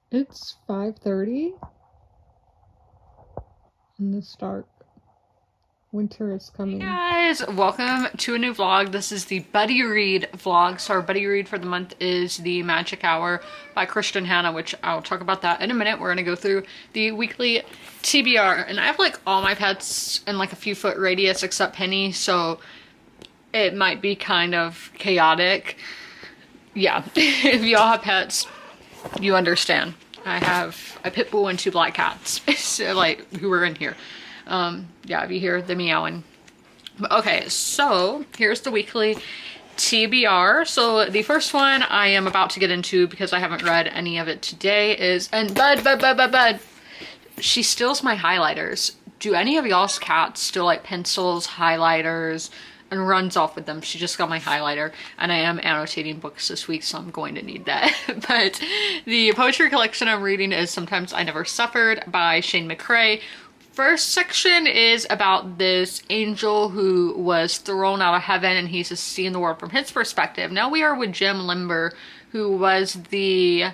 It's 5:30 and it's dark. Winter is Hey coming. guys, welcome to a new vlog. This is the Buddy Read vlog. So our Buddy Read for the month is The Magic Hour by Christian Hannah, which I'll talk about that in a minute. We're gonna go through the weekly TBR, and I have like all my pets in like a few foot radius except Penny, so it might be kind of chaotic. Yeah, if y'all have pets, you understand. I have a pit bull and two black cats, so like who are in here. Yeah, if you hear the meowing. Okay, so here's the weekly TBR. So the first one I am about to get into because I haven't read any of it today is, and Bud, she steals my highlighters. Do any of y'all's cats still like pencils, highlighters, and runs off with them? She just got my highlighter, and I am annotating books this week, so I'm going to need that. But the poetry collection I'm reading is Sometimes I Never Suffered by Shane McCrae. First section is about this angel who was thrown out of heaven, and he's just seeing the world from his perspective. Now we are with Jim Limber, who was the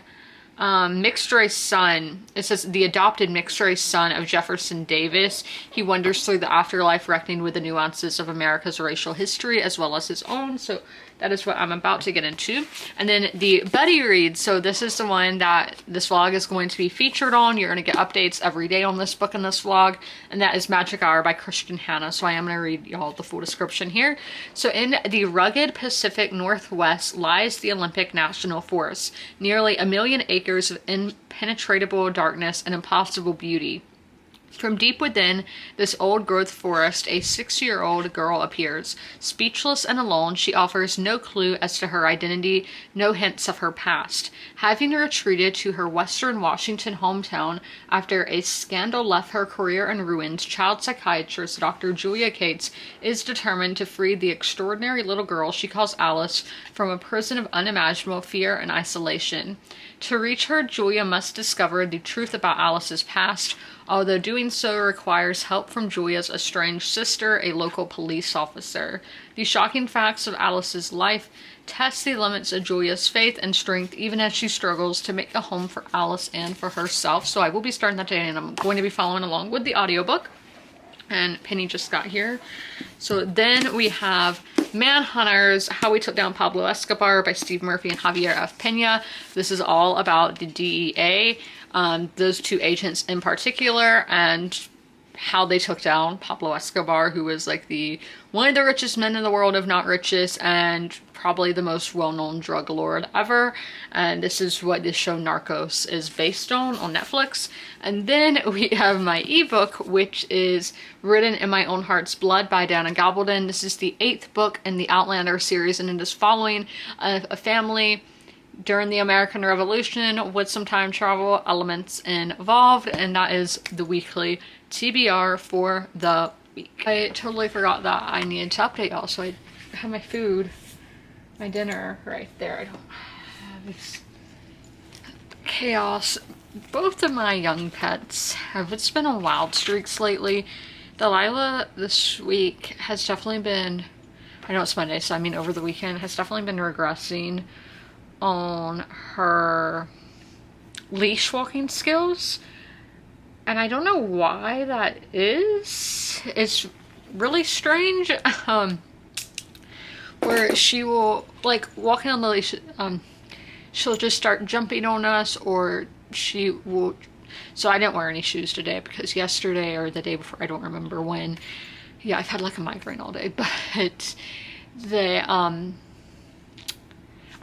mixed race son. It says the adopted mixed race son of Jefferson Davis. He wanders through the afterlife, reckoning with the nuances of America's racial history as well as his own. So that is what I'm about to get into. And then the Buddy Read. So this is the one that this vlog is going to be featured on. You're going to get updates every day on this book and this vlog. And that is Magic Hour by Christian Hannah. So I am going to read y'all the full description here. So in the rugged Pacific Northwest lies the Olympic National Forest. Nearly 1,000,000 acres of impenetrable darkness and impossible beauty. From deep within this old-growth forest, a 6-year-old girl appears. Speechless and alone, she offers no clue as to her identity, no hints of her past. Having retreated to her western Washington hometown after a scandal left her career in ruins, child psychiatrist Dr. Julia Cates is determined to free the extraordinary little girl she calls Alice from a prison of unimaginable fear and isolation. To reach her, Julia must discover the truth about Alice's past, although doing so requires help from Julia's estranged sister, a local police officer. The shocking facts of Alice's life test the limits of Julia's faith and strength even as she struggles to make a home for Alice and for herself. So I will be starting that today, and I'm going to be following along with the audiobook. And Penny just got here. So then we have Manhunters, How We Took Down Pablo Escobar by Steve Murphy and Javier F. Pena. This is all about the DEA, those two agents in particular, and how they took down Pablo Escobar, who was like one of the richest men in the world, if not richest, and probably the most well-known drug lord ever. And this is what this show Narcos is based on Netflix. And then we have my ebook, which is Written in My Own Heart's Blood by Dana Gabaldon. This is the 8th book in the Outlander series, and it is following a family during the American Revolution with some time travel elements involved, and that is the weekly TBR for the week. I totally forgot that I needed to update y'all, so I have my food, my dinner right there. I don't have this chaos. Both of my young pets have, it's been on wild streaks lately. Delilah this week has definitely been, I know it's Monday, so I mean over the weekend, has definitely been regressing on her leash walking skills, and I don't know why that is. It's really strange. Where she will, like, walking on the leash, she'll just start jumping on us, or she will. So I didn't wear any shoes today because yesterday or the day before, I don't remember when, yeah, I've had like a migraine all day, but they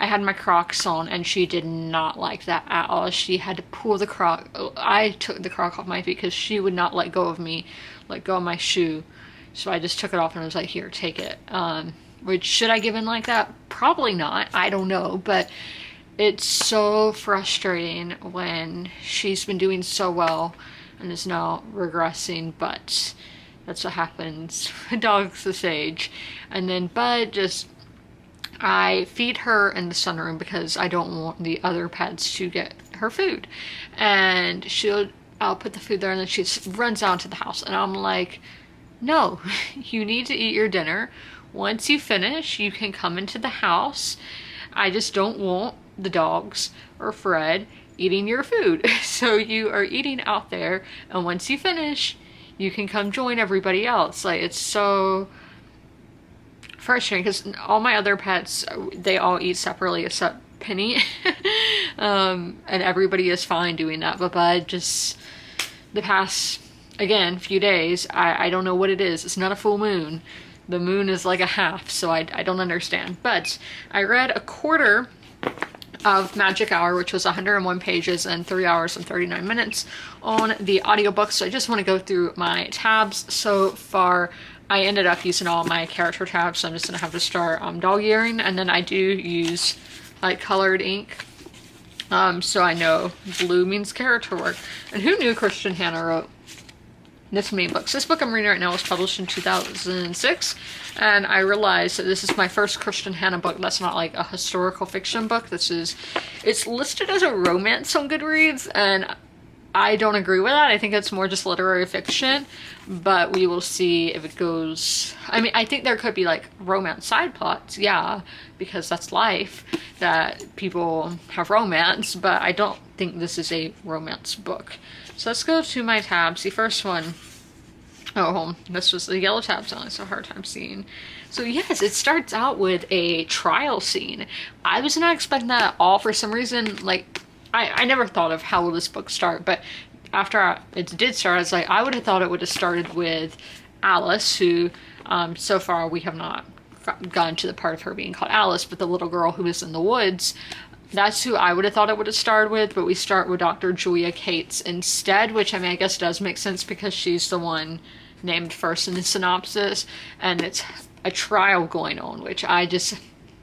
I had my Crocs on, and she did not like that at all. She had to pull the Croc. I took the Croc off my feet because she would not let go of me, let go of my shoe. So I just took it off and I was like, here, take it. Which, should I give in like that? Probably not. I don't know. But it's so frustrating when she's been doing so well and is now regressing. But that's what happens with dogs this age. And then Bud just, I feed her in the sunroom because I don't want the other pets to get her food. And I'll put the food there, and then she runs out into the house. And I'm like, no, you need to eat your dinner. Once you finish, you can come into the house. I just don't want the dogs or Fred eating your food. So you are eating out there, and once you finish, you can come join everybody else. Like, it's so frustrating because all my other pets, they all eat separately except Penny. And everybody is fine doing that, but Bud, just the past, again, few days, I don't know what it is. It's not a full moon. The moon is like a half, so I don't understand. But I read a quarter of Magic Hour, which was 101 pages and 3 hours and 39 minutes on the audiobook. So I just want to go through my tabs. So far, I ended up using all my character tabs, so I'm just going to have to start dog earing. And then I do use like colored ink. So I know blue means character work. And who knew Christian Hanna wrote this many books? This book I'm reading right now was published in 2006, and I realized that this is my first Christian Hanna book that's not like a historical fiction book. It's listed as a romance on Goodreads, and I don't agree with that. I think it's more just literary fiction, but we will see if it goes... I mean, I think there could be like romance side plots, yeah, because that's life, that people have romance, but I don't think this is a romance book. So let's go to my tabs. The first one, this was the yellow tabs on, so hard time seeing. So yes, it starts out with a trial scene. I was not expecting that at all for some reason. Like, I never thought of how will this book start, but after it did start, I was like, I would have thought it would have started with Alice, who so far we have not gotten to the part of her being called Alice, but the little girl who is in the woods. That's who I would have thought it would have started with, but we start with Dr. Julia Cates instead, which, I mean, I guess does make sense because she's the one named first in the synopsis, and it's a trial going on, which I just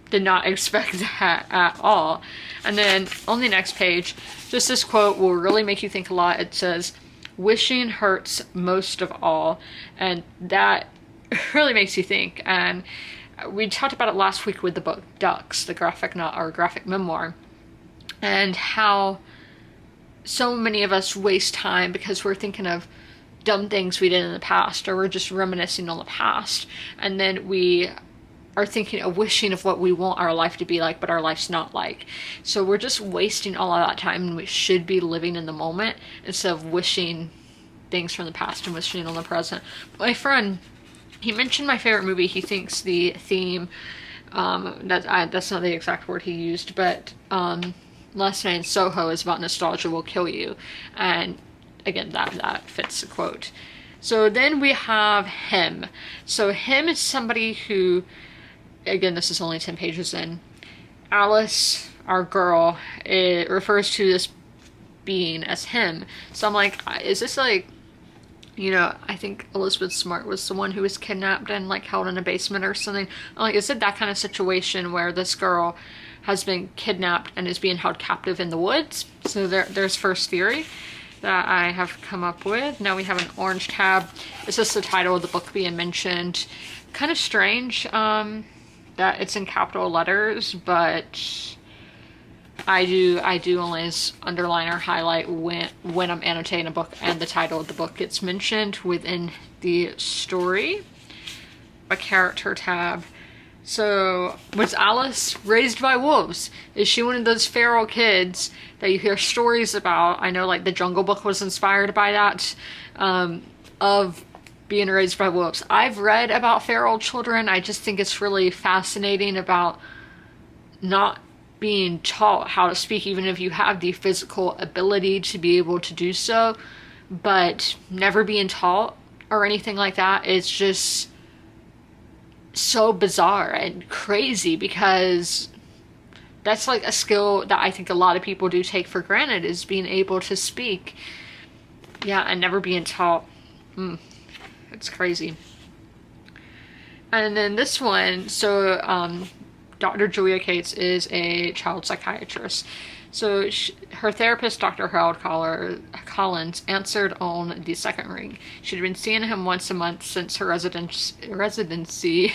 did not expect that at all. And then on the next page, just this quote will really make you think a lot. It says, "Wishing hurts most of all," and that really makes you think. And we talked about it last week with the book Ducks, the graphic memoir, and how so many of us waste time because we're thinking of dumb things we did in the past, or we're just reminiscing on the past, and then we are thinking of wishing of what we want our life to be like, but our life's not like. So we're just wasting all of that time, and we should be living in the moment instead of wishing things from the past and wishing on the present. My friend, he mentioned my favorite movie. He thinks the theme, that's not the exact word he used, but Last Night in Soho is about nostalgia will kill you. And again, that fits the quote. So then we have him. So him is somebody who, again, this is only 10 pages in. Alice, our girl, it refers to this being as him. So I'm like, is this like, you know, I think Elizabeth Smart was the one who was kidnapped and like held in a basement or something. I'm like, is it that kind of situation where this girl has been kidnapped and is being held captive in the woods? So there's first theory that I have come up with. Now we have an orange tab. It's just the title of the book being mentioned. Kind of strange that it's in capital letters, but I do always underline or highlight when I'm annotating a book and the title of the book gets mentioned within the story. A character tab. So, was Alice raised by wolves? Is she one of those feral kids that you hear stories about? I know, like, the Jungle Book was inspired by that, of being raised by wolves. I've read about feral children. I just think it's really fascinating about not being taught how to speak, even if you have the physical ability to be able to do so, but never being taught or anything like that. It's just so bizarre and crazy because that's like a skill that I think a lot of people do take for granted, is being able to speak. Yeah, and never being taught. It's crazy. And then this one, so Dr. Julia Cates is a child psychiatrist. So her therapist, Dr. Harold Collins, answered on the second ring. She'd been seeing him once a month since her residency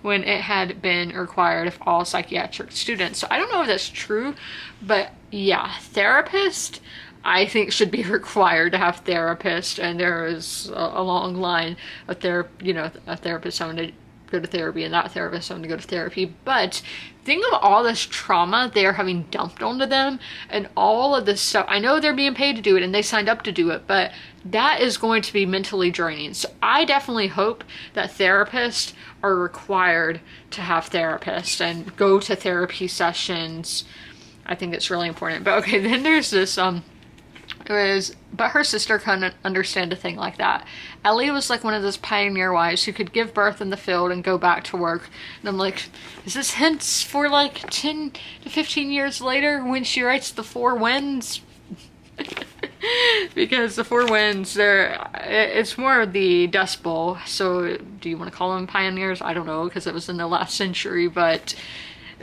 when it had been required of all psychiatric students. So I don't know if that's true, but yeah, therapist, I think, should be required to have therapists, and there is a long line of a therapist having to go to therapy and that therapist having to go to therapy. But think of all this trauma they're having dumped onto them and all of this stuff. I know they're being paid to do it and they signed up to do it, but that is going to be mentally draining. So I definitely hope that therapists are required to have therapists and go to therapy sessions. I think it's really important. But okay, then there's this, but her sister couldn't understand a thing like that. Ellie was like one of those pioneer wives who could give birth in the field and go back to work. And I'm like, is this hints for like 10 to 15 years later when she writes the Four Winds? Because the Four Winds, it's more of the Dust Bowl. So do you want to call them pioneers? I don't know, because it was in the last century, but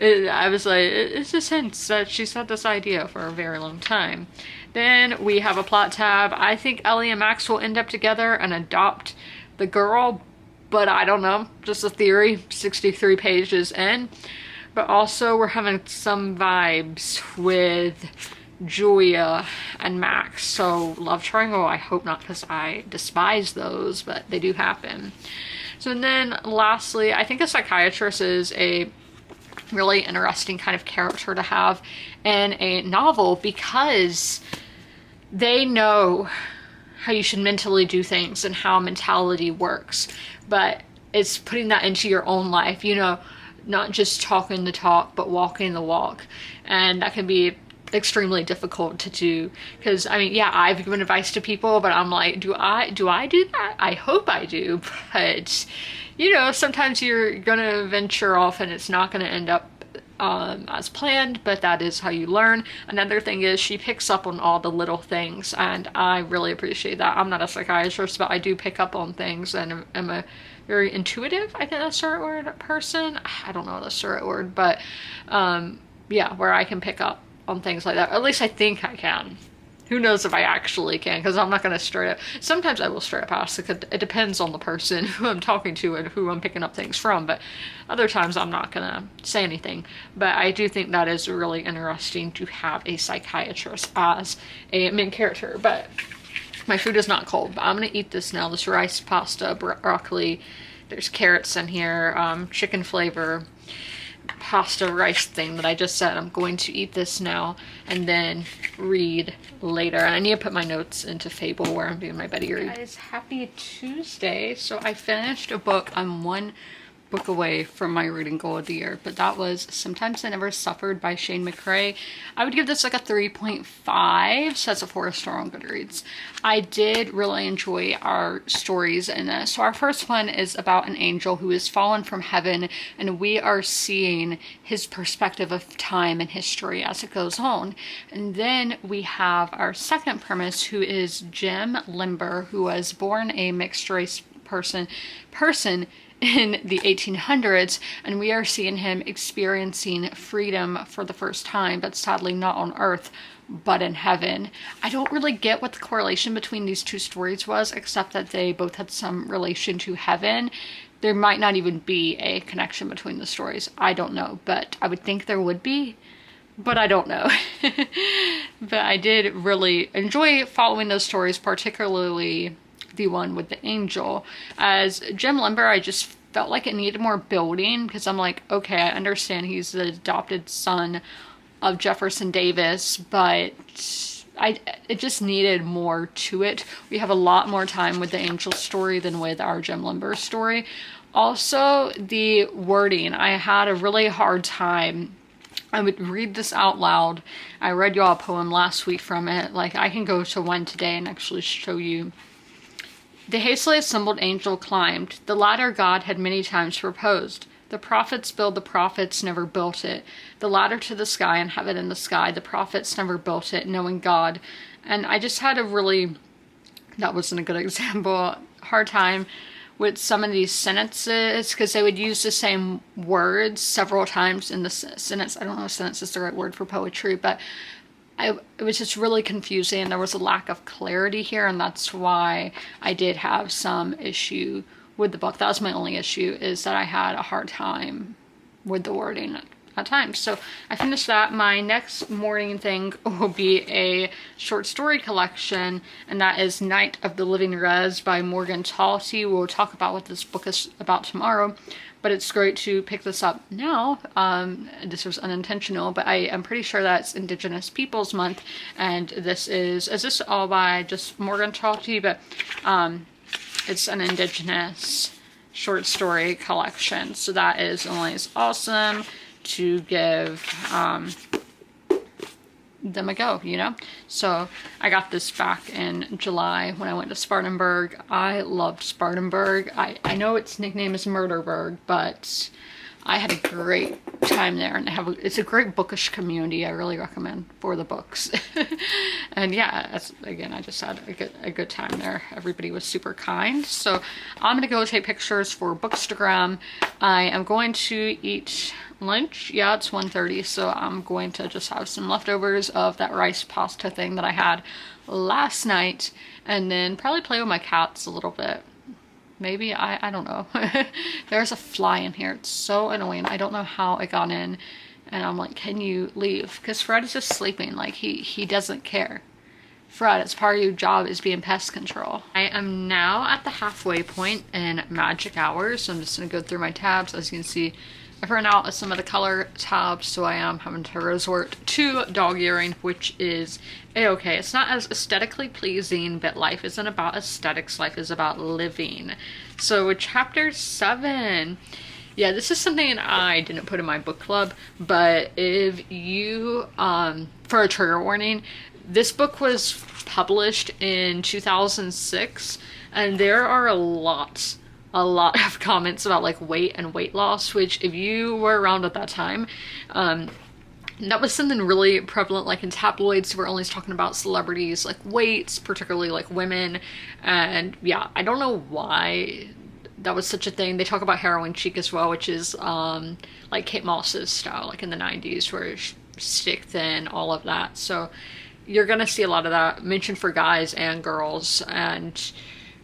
I was like, it's just hints that she's had this idea for a very long time. Then we have a plot tab. I think Ellie and Max will end up together and adopt the girl, but I don't know, just a theory, 63 pages in. But also we're having some vibes with Julia and Max. So love triangle, I hope not, because I despise those, but they do happen. So then lastly, I think a psychiatrist is a really interesting kind of character to have in a novel, because they know how you should mentally do things and how mentality works, but it's putting that into your own life, you know, not just talking the talk but walking the walk. And that can be extremely difficult to do, because I mean, yeah, I've given advice to people, but I'm like, do I do that? I hope I do, but you know, sometimes you're gonna venture off and it's not gonna end up as planned, but that is how you learn. Another thing is she picks up on all the little things, and I really appreciate that. I'm not a psychiatrist, but I do pick up on things, and I'm a very intuitive, I think that's the right word, person. I don't know if that's the right word, but yeah, where I can pick up on things like that. At least I think I can. Who knows if I actually can, because I'm not going to straight up. Sometimes I will straight up ask. It depends on the person who I'm talking to and who I'm picking up things from, but other times I'm not going to say anything. But I do think that is really interesting to have a psychiatrist as a main character. But my food is not cold, but I'm going to eat this now. This rice, pasta, broccoli. There's carrots in here, chicken flavor, pasta rice thing that I just said. I'm going to eat this now and then read later. And I need to put my notes into Fable where I'm doing my Betty read. Guys, happy Tuesday. So I finished a book. I'm one book away from my reading goal of the year, but that was Sometimes I Never Suffered by Shane McCrae. I would give this like a 3.5, so that's a 4-star on Goodreads. I did really enjoy our stories in this. So our first one is about an angel who has fallen from heaven, and we are seeing his perspective of time and history as it goes on. And then we have our second premise, who is Jim Limber, who was born a mixed race person in the 1800s, and we are seeing him experiencing freedom for the first time, but sadly not on Earth, but in heaven. I don't really get what the correlation between these two stories was, except that they both had some relation to heaven. There might not even be a connection between the stories. I don't know, but I would think there would be, but I don't know. But I did really enjoy following those stories, particularly the one with the angel. As Jim Limber, I just felt like it needed more building, because I'm like, okay, I understand he's the adopted son of Jefferson Davis, but it just needed more to it. We have a lot more time with the angel story than with our Jim Limber story. Also, the wording, I had a really hard time. I would read this out loud. I read y'all a poem last week from it. Like, I can go to one today and actually show you. The hastily assembled angel climbed. The ladder God had many times proposed. The prophets build, the prophets never built it. The ladder to the sky and heaven in the sky. The prophets never built it, knowing God. And I just had a really, that wasn't a good example, hard time with some of these sentences, because they would use the same words several times in the sentence. I don't know if sentence is the right word for poetry, but it was just really confusing. There was a lack of clarity here, and that's why I did have some issue with the book. That was my only issue, is that I had a hard time with the wording at times. So I finished that. My next morning thing will be a short story collection, and that is Night of the Living Rez by Morgan Talty. We'll talk about what this book is about tomorrow. but it's great to pick this up now. This was unintentional, but I am pretty sure that's Indigenous Peoples Month, and is this all by just Morgan Talty, but it's an Indigenous short story collection, so that is always awesome to give them a go, you know? So I got this back in July when I went to Spartanburg. I loved Spartanburg. I know its nickname is Murderburg, but I had a great time there, and it's a great bookish community. I really recommend for the books. And yeah, again, I just had a good time there. Everybody was super kind. So I'm gonna go take pictures for Bookstagram. I am going to eat lunch. Yeah, it's 1:30, so I'm going to just have some leftovers of that rice pasta thing that I had last night, and then probably play with my cats a little bit. Maybe, I don't know. There's a fly in here. It's so annoying. I don't know how it got in. And I'm like, can you leave? Because Fred is just sleeping. Like, he doesn't care. Fred, it's part of your job is being pest control. I am now at the halfway point in Magic Hours. So I'm just going to go through my tabs. As you can see, I've run out of some of the color tabs, so I am having to resort to dog earring, which is a-okay. It's not as aesthetically pleasing, but life isn't about aesthetics, life is about living. So with chapter 7, yeah, this is something I didn't put in my book club, but if you, for a trigger warning, this book was published in 2006, and there are a lot of comments about like weight and weight loss, which if you were around at that time, that was something really prevalent, like in tabloids. We're always talking about celebrities like weights, particularly like women. And yeah, I don't know why that was such a thing. They talk about heroin chic as well, which is like Kate Moss's style, like in the 90s, where stick thin, all of that. So you're gonna see a lot of that mentioned for guys and girls, and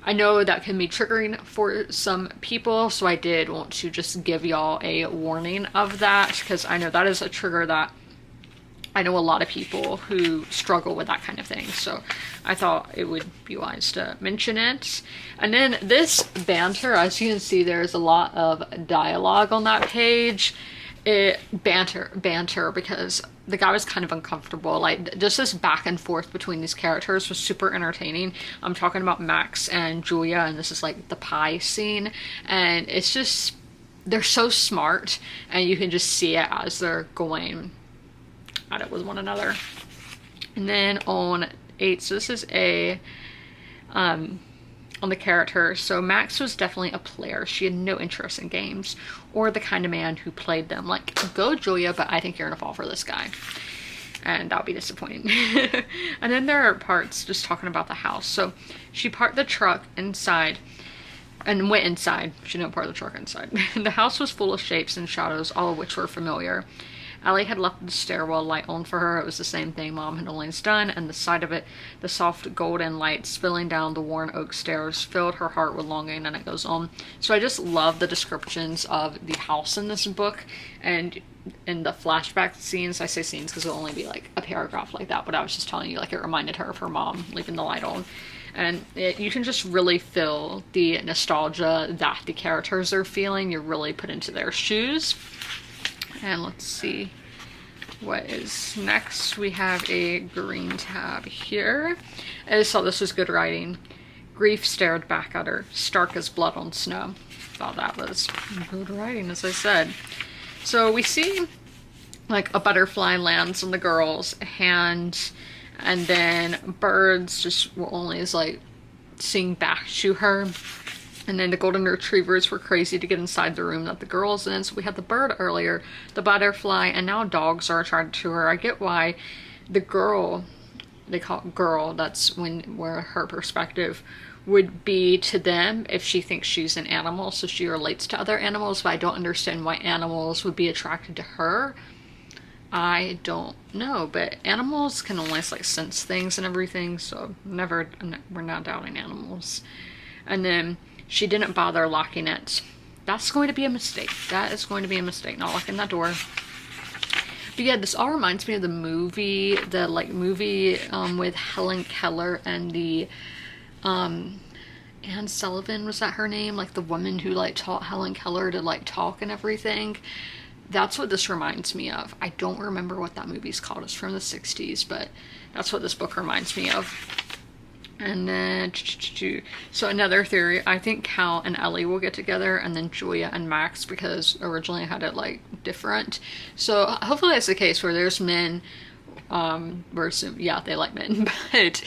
I know that can be triggering for some people, so I did want to just give y'all a warning of that, because I know that is a trigger that I know a lot of people who struggle with that kind of thing, so I thought it would be wise to mention it. And then this banter, as you can see, there's a lot of dialogue on that page. Banter, because the guy was kind of uncomfortable. Like, just this back and forth between these characters was super entertaining. I'm talking about Max and Julia, and this is like the pie scene, and it's just, they're so smart, and you can just see it as they're going at it with one another. And then on 8, so this is on the character. So Max was definitely a player. She had no interest in games or the kind of man who played them. Like, go Julia, but I think you're gonna fall for this guy, and that'll be disappointing. And then there are parts just talking about the house. So she parked the truck inside and went inside. She didn't park the truck inside. The house was full of shapes and shadows, all of which were familiar. Allie had left the stairwell light on for her. It was the same thing Mom had always done, and the sight of it, the soft golden light spilling down the worn oak stairs, filled her heart with longing, and it goes on. So I just love the descriptions of the house in this book, and in the flashback scenes, I say scenes because it'll only be like a paragraph like that, but I was just telling you, like, it reminded her of her mom leaving the light on. And you can just really feel the nostalgia that the characters are feeling. You're really put into their shoes. And let's see what is next. We have a green tab here. I just thought this was good writing. Grief stared back at her, stark as blood on snow. Thought that was good writing, as I said. So we see like a butterfly lands on the girl's hand, and then birds just will always like sing back to her. And then the golden retrievers were crazy to get inside the room that the girl's in. So we had the bird earlier, the butterfly, and now dogs are attracted to her. I get why the girl, they call it girl, that's where her perspective would be to them if she thinks she's an animal. So she relates to other animals, but I don't understand why animals would be attracted to her. I don't know, but animals can always like sense things and everything. So we're not doubting animals. And then she didn't bother locking it. That's going to be a mistake. That is going to be a mistake, not locking that door. But yeah, this all reminds me of the movie, with Helen Keller and the Anne Sullivan, was that her name? Like the woman who like taught Helen Keller to like talk and everything. That's what this reminds me of. I don't remember what that movie's called. It's from the 60s, but that's what this book reminds me of. And then, so another theory, I think Cal and Ellie will get together, and then Julia and Max, because originally I had it like different. So hopefully that's the case where there's men, versus, yeah, they like men, but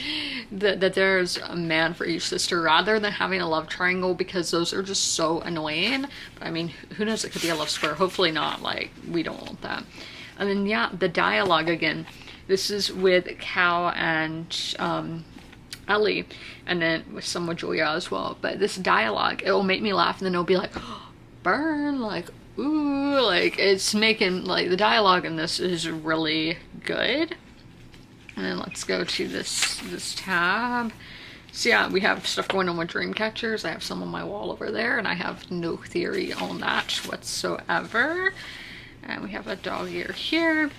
that there's a man for each sister rather than having a love triangle, because those are just so annoying. But I mean, who knows, it could be a love square. Hopefully not, like, we don't want that. And then, yeah, the dialogue again. This is with Cal and, Ellie, and then with some with Julia as well. But this dialogue, it will make me laugh, and then it'll be like, oh, burn, like, ooh, like, it's making, like, the dialogue in this is really good. And then let's go to this tab. So yeah, we have stuff going on with dream catchers. I have some on my wall over there, and I have no theory on that whatsoever. And we have a dog ear here.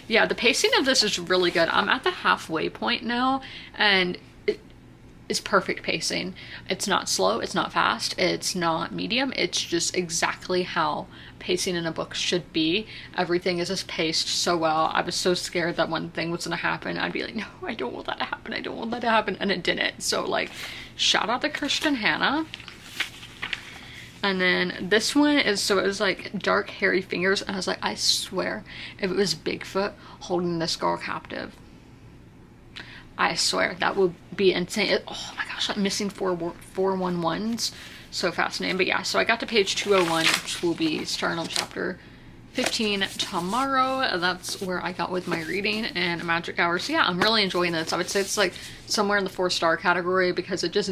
Yeah, the pacing of this is really good. I'm at the halfway point now, and it's perfect pacing. It's not slow, it's not fast, it's not medium, it's just exactly how pacing in a book should be. Everything is just paced so well. I was so scared that one thing was gonna happen. I'd be like, no, I don't want that to happen, I don't want that to happen, and it didn't. So like, shout out to Kristen Hanna. And then this one is, so it was like dark hairy fingers, and I was like, I swear if it was Bigfoot holding this girl captive, I swear that would be insane. Oh my gosh, I'm missing 411s. So fascinating. But yeah, so I got to page 201, which will be starting on chapter 15 tomorrow. That's where I got with my reading and a magic hour. So yeah, I'm really enjoying this. I would say it's like somewhere in the 4-star category, because it just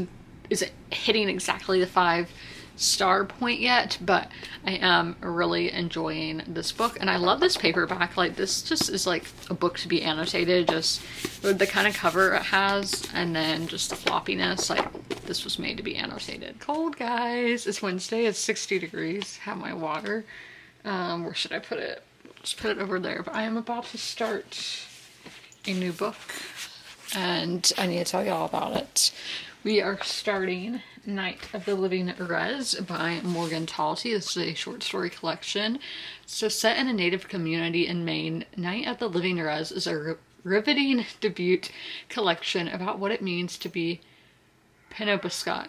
isn't hitting exactly the 5-star point yet, but I am really enjoying this book, and I love this paperback. Like, this just is like a book to be annotated, just with the kind of cover it has, and then just the floppiness. Like, this was made to be annotated. Cold, guys. It's Wednesday, it's 60 degrees. Have my water. Where should I put it? Just put it over there. But I am about to start a new book, and I need to tell you all about it. We are starting Night of the Living Rez by Morgan Talty. This is a short story collection. So set in a native community in Maine, Night of the Living Rez is a riveting debut collection about what it means to be Penobscot.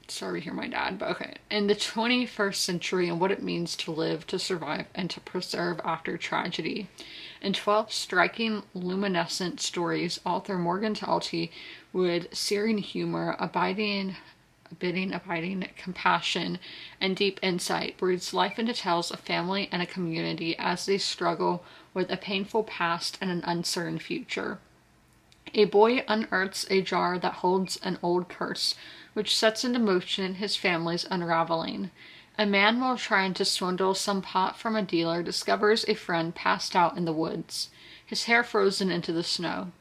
Sorry to hear my dad, but okay. In the 21st century, and what it means to live, to survive, and to preserve after tragedy. In 12 striking, luminescent stories, author Morgan Talty, with searing humor, abiding compassion, and deep insight, breathes life into tales of family and a community as they struggle with a painful past and an uncertain future. A boy unearths a jar that holds an old curse, which sets into motion his family's unraveling. A man, while trying to swindle some pot from a dealer, discovers a friend passed out in the woods, his hair frozen into the snow.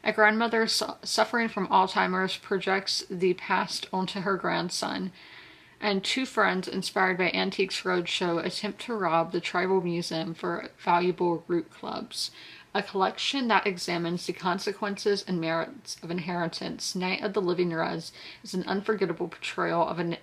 A grandmother suffering from Alzheimer's projects the past onto her grandson, and two friends inspired by Antiques Roadshow attempt to rob the tribal museum for valuable root clubs. A collection that examines the consequences and merits of inheritance. Night of the Living Rez is an unforgettable portrayal of an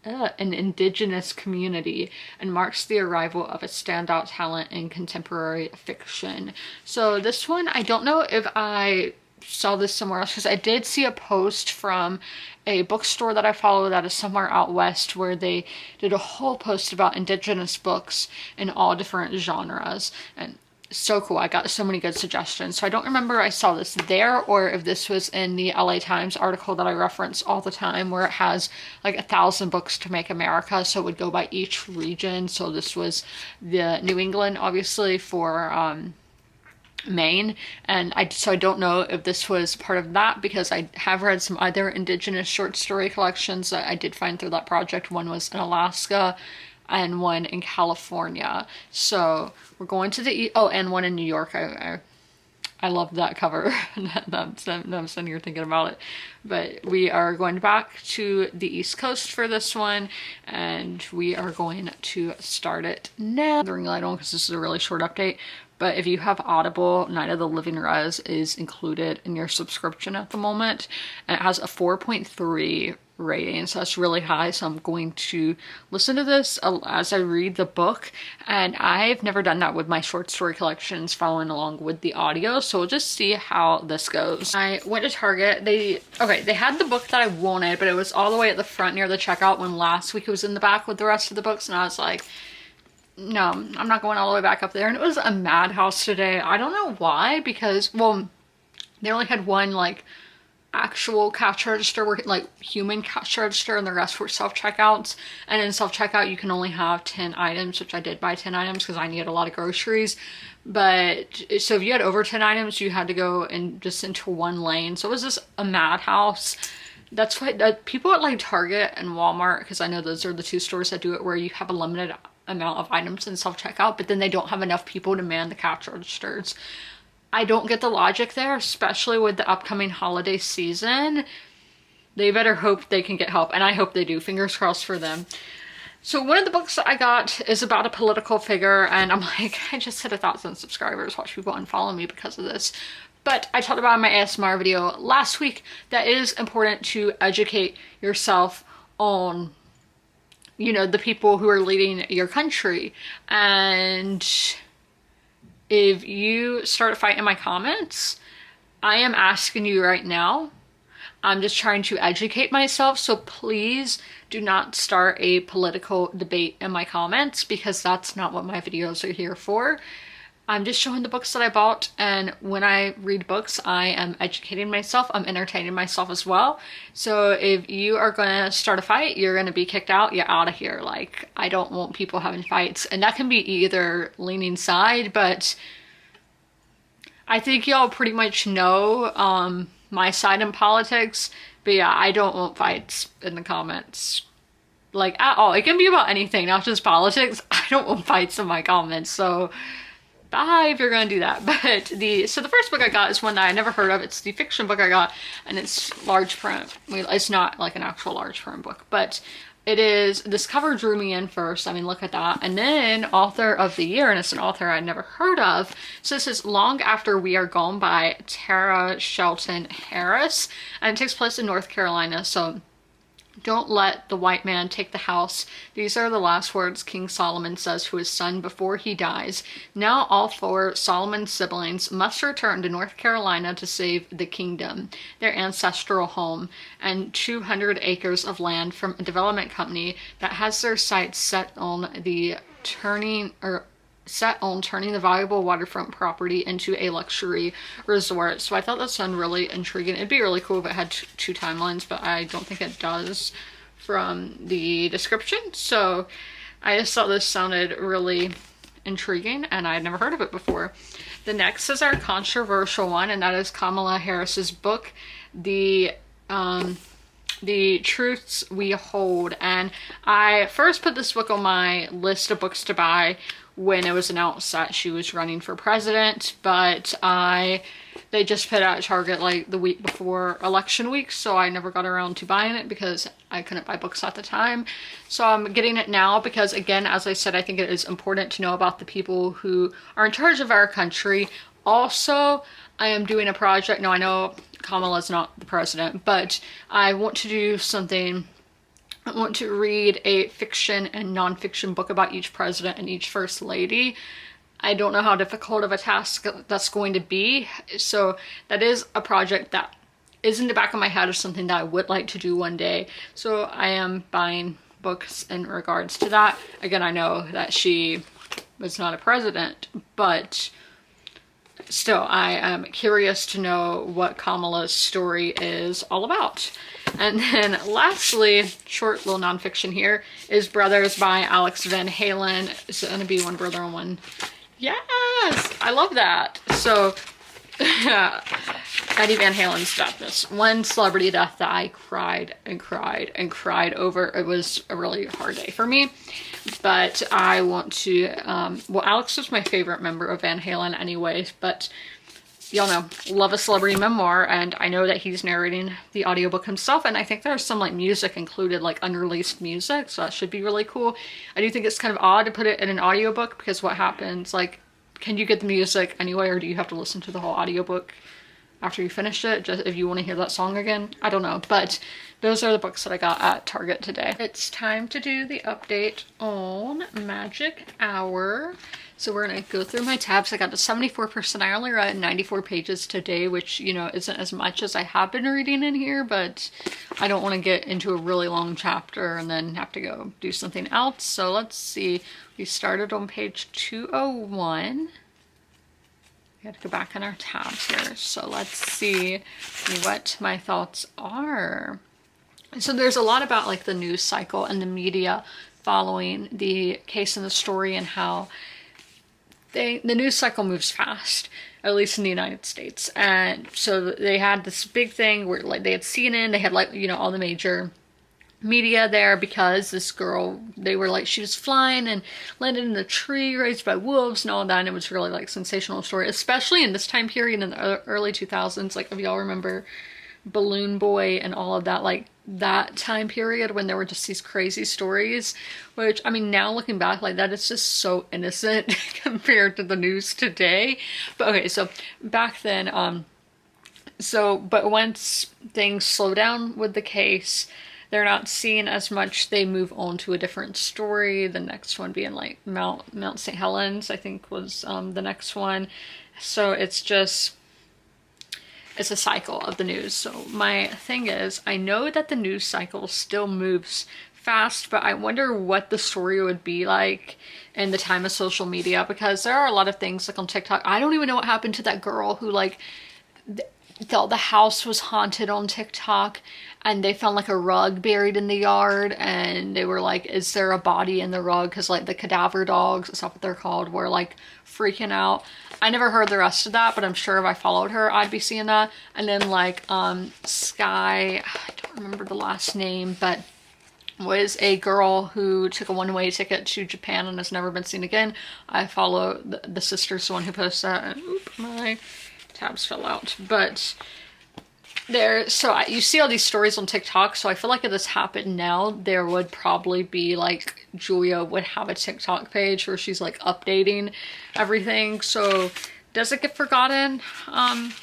indigenous community, and marks the arrival of a standout talent in contemporary fiction. So this one, I don't know if I saw this somewhere else, because I did see a post from a bookstore that I follow that is somewhere out west, where they did a whole post about indigenous books in all different genres, and so cool. I got so many good suggestions. So I don't remember I saw this there, or if this was in the LA Times article that I reference all the time, where it has like 1,000 books to make America, so it would go by each region. So this was the New England, obviously, for Maine, and I don't know if this was part of that, because I have read some other indigenous short story collections that I did find through that project. One was in Alaska and one in California. So we're going to the and one in New York. I love that cover. I'm sitting here thinking about it. But we are going back to the East Coast for this one, and we are going to start it now. The ring light on, because this is a really short update. But if you have Audible, Night of the Living Rez is included in your subscription at the moment. And it has a 4.3 rating, so that's really high. So I'm going to listen to this as I read the book, and I've never done that with my short story collections, following along with the audio, so we'll just see how this goes. I went to Target. They had the book that I wanted, but it was all the way at the front near the checkout, when last week it was in the back with the rest of the books, and I was like, no, I'm not going all the way back up there. And it was a madhouse today. I don't know why, because, well, they only had one like actual cash register, like human cash register, and the rest were self-checkouts. And in self-checkout you can only have 10 items, which I did buy 10 items because I needed a lot of groceries. But so if you had over 10 items, you had to go in just into one lane. So it was just a madhouse. That's why people at like Target and Walmart, because I know those are the two stores that do it, where you have a limited amount of items in self-checkout, but then they don't have enough people to man the cash registers. I don't get the logic there, especially with the upcoming holiday season. They better hope they can get help, and I hope they do. Fingers crossed for them. So one of the books that I got is about a political figure, and I'm like, I just hit 1,000 subscribers. Watch people unfollow me because of this. But I talked about in my ASMR video last week that it is important to educate yourself on, you know, the people who are leading your country. And if you start a fight in my comments, I am asking you right now. I'm just trying to educate myself, so please do not start a political debate in my comments, because that's not what my videos are here for. I'm just showing the books that I bought, and when I read books, I am educating myself. I'm entertaining myself as well. So if you are gonna start a fight, you're gonna be kicked out. You're out of here. Like, I don't want people having fights, and that can be either leaning side, but I think y'all pretty much know my side in politics. But yeah, I don't want fights in the comments, like, at all. It can be about anything, not just politics. I don't want fights in my comments, so bye if you're gonna do that. But so the first book I got is one that I never heard of. It's the fiction book I got, and it's large print. It's not like an actual large print book, but it is. This cover drew me in first. I mean, look at that. And then author of the year, and it's an author I'd never heard of. So this is Long After We Are Gone by Tara Shelton Harris, and it takes place in North Carolina. So don't let the white man take the house. These are the last words King Solomon says to his son before he dies. Now all four Solomon's siblings must return to North Carolina to save the kingdom, their ancestral home, and 200 acres of land from a development company that has their sights set on turning the valuable waterfront property into a luxury resort. So I thought that sounded really intriguing. It'd be really cool if it had two timelines, but I don't think it does from the description. So I just thought this sounded really intriguing, and I had never heard of it before. The next is our controversial one, and that is Kamala Harris's book, The Truths We Hold. And I first put this book on my list of books to buy when it was announced that she was running for president, but they just put it at Target like the week before election week, so I never got around to buying it because I couldn't buy books at the time. So I'm getting it now because, again, as I said, I think it is important to know about the people who are in charge of our country. Also, I am doing a project. Now, I know Kamala's not the president, but I want to do something. I want to read a fiction and nonfiction book about each president and each first lady. I don't know how difficult of a task that's going to be. So that is a project that is in the back of my head, of something that I would like to do one day. So I am buying books in regards to that. Again, I know that she was not a president, but still, I am curious to know what Kamala's story is all about. And then lastly, short little nonfiction here, is Brothers by Alex Van Halen. It's going to be one brother on one. Yes! I love that. So, Eddie Van Halen's death. This one celebrity death that I cried and cried and cried over. It was a really hard day for me. But I want to, well, Alex was my favorite member of Van Halen anyways, but y'all know, love a celebrity memoir, and I know that he's narrating the audiobook himself, and I think there's some like music included, like unreleased music, so that should be really cool. I do think it's kind of odd to put it in an audiobook, because what happens, like, can you get the music anyway, or do you have to listen to the whole audiobook? after you finish it, just if you want to hear that song again. I don't know, but those are the books that I got at Target today. It's time to do the update on Magic Hour. So we're gonna go through my tabs. I got to 74%. I only read 94 pages today, which, you know, isn't as much as I have been reading in here, but I don't want to get into a really long chapter and then have to go do something else. So let's see. We started on page 201. We have to go back in our tabs here. So let's see what my thoughts are. So there's a lot about like the news cycle and the media following the case and the story, and how the news cycle moves fast, at least in the United States. And so they had this big thing where like they had CNN, they had like, you know, all the major media there, because this girl, they were like, she was flying and landed in a tree raised by wolves and all that, and it was really like sensational story, especially in this time period in the early 2000s. Like if y'all remember Balloon Boy and all of that, like that time period when there were just these crazy stories, which, I mean, now looking back, like that is just so innocent compared to the news today. But okay, so back then, but once things slow down with the case, they're not seeing as much. They move on to a different story. The next one being like Mount St. Helens, I think was the next one. So it's a cycle of the news. So my thing is, I know that the news cycle still moves fast, but I wonder what the story would be like in the time of social media, because there are a lot of things like on TikTok. I don't even know what happened to that girl who like thought the house was haunted on TikTok, and they found like a rug buried in the yard, and they were like, is there a body in the rug? Because like the cadaver dogs, that's what they're called, were like freaking out. I never heard the rest of that, but I'm sure if I followed her, I'd be seeing that. And then like Sky, I don't remember the last name, but was a girl who took a one-way ticket to Japan and has never been seen again. I follow the sister's the one who posts that, and oop, my tabs fell out. But you see all these stories on TikTok, so I feel like if this happened now, there would probably be like, Julia would have a TikTok page where she's like updating everything. So does it get forgotten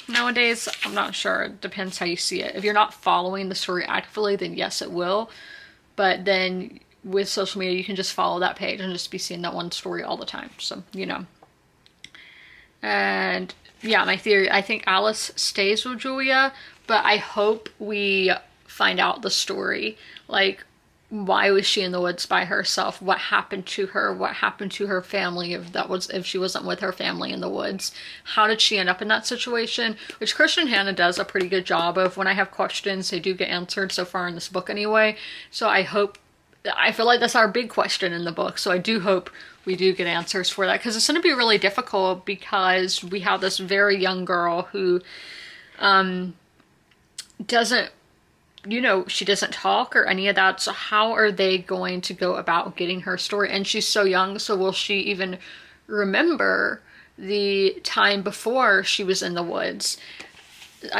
nowadays? I'm not sure. It depends how you see it. If you're not following the story actively, then yes, it will. But then with social media, you can just follow that page and just be seeing that one story all the time. So, you know. And yeah, my theory, I think Alice stays with Julia, but I hope we find out the story. Like, why was she in the woods by herself? What happened to her? What happened to her family if she wasn't with her family in the woods? How did she end up in that situation? Which Christian Hannah does a pretty good job of. When I have questions, they do get answered so far in this book anyway. So I feel like that's our big question in the book. So I do hope we do get answers for that, because it's going to be really difficult, because we have this very young girl who doesn't, you know, she doesn't talk or any of that. So how are they going to go about getting her story? And she's so young, so will she even remember the time before she was in the woods?